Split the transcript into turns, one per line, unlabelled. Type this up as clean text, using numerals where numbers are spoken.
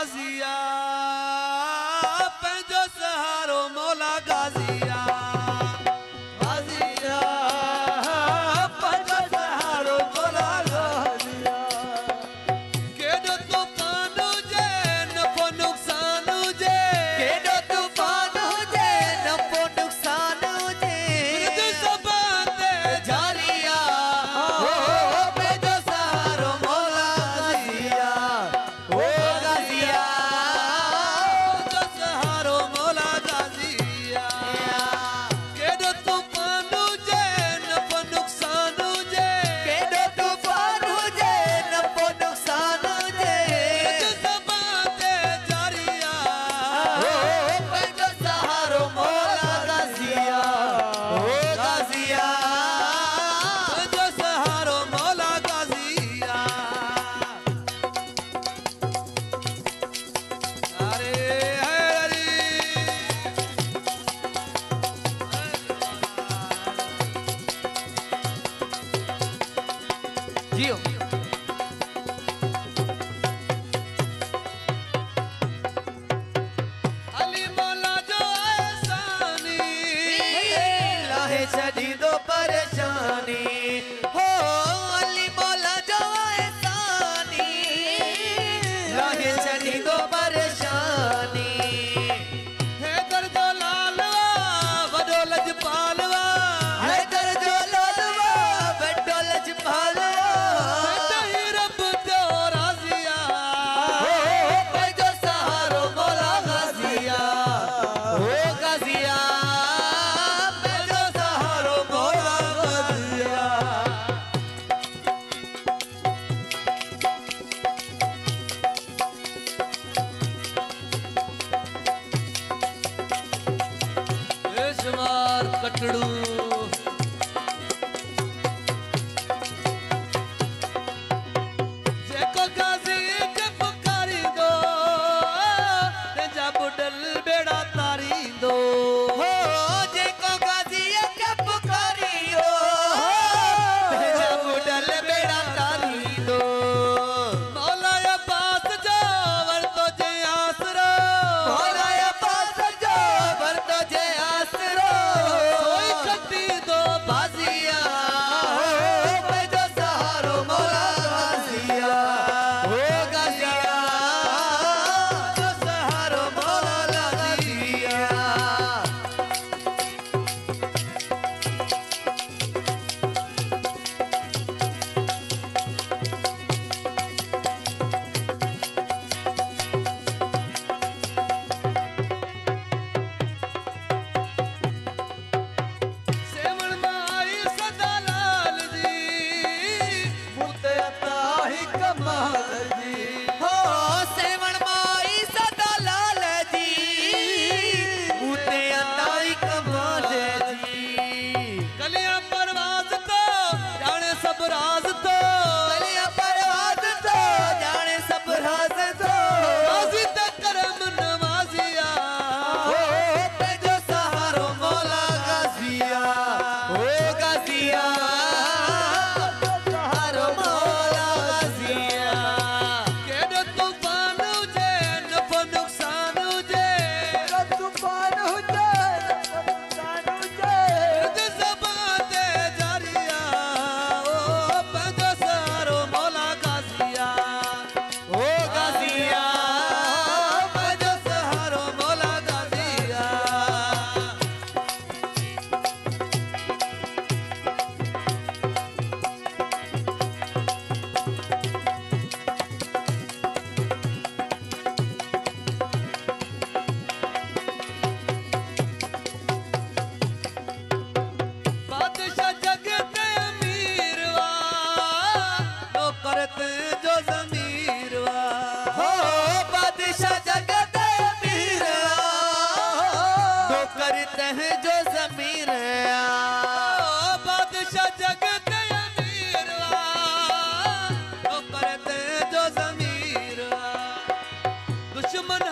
गाजिया पंजो सहारो मौला गाजिया गाजिया पंजो सहारो मौला गाजिया केडो तूफान हुजे नफो नुकसान हुजे केडो तूफान हुजे नफो नुकसान हुजे मृदु सबाते जारिया हो पंजो सहारो मौला गाजिया हो गाजिया पंजो सहारो मौला गाजिया केडो तूफान हुजे नफो नुकसान हुजे केडो तूफान हुजे नफो नुकसान हुजे मृदु सबाते जारिया हो पंजो सहारो मौला गाजिया हो गाजिया पंजो सहारो मौला गाजिया अरे हरी जियो अली मौला जो एहसानी लाहे छड़ी दो परेशानी हो अली मौला जो एहसानी लाहे छड़ी दो परेशानी है दर्दो लालवा वडो लजपालवा है दर्दो लालवा वडो लजपालवा तही रब तो राजिया हो पंजो सहारो मौला गाजिया हो गाजिया पंजो सहारो मौला गाजिया बेशुमार कटड़ू जेको गाजी के पुकारी दो ते जा बुडल बेड़ा तारी दो हो जेको गाजी के पुकारी दो ते जा बुडल बेड़ा तारी दो मौला अब्बास जो वरतो जे आसरो मौला अब्बास जो वरतो जे आसरो सोई कटी दो बाजिया हो पंजो सहारो मौला गाजिया हो गाजिया पंजो सहारो मौला गाजिया सेवण माई सदा लाल जी मूते अता ही कमाल जी हो सेवण माई सदा लाल जी मूते अता ही कमाल जी कलियां परवाज तो जाने सब राज तो कलियां परवाज तो जाने सब राज तो गाजी ते करम नवाजिया हो पंजो सहारो मौला गाजिया हो गाजिया पंजो सहारो मौला गाजिया केडो तूफान हुजे नफो नुकसान हुजे केडो तूफान हुजे नफो नुकसान हुजे मृदु सबाते जारिया हो पंजो सहारो मौला गाजिया हो गाजिया पंजो सहारो मौला गाजिया बादशाह जगत अमीरवा लो करत जो जमीरवा हो बादशाह जगत अमीरवा लो करत है जो जमीरवा बादशाह जगत अमीरवा लो करत जो जमीरवा दुश्मन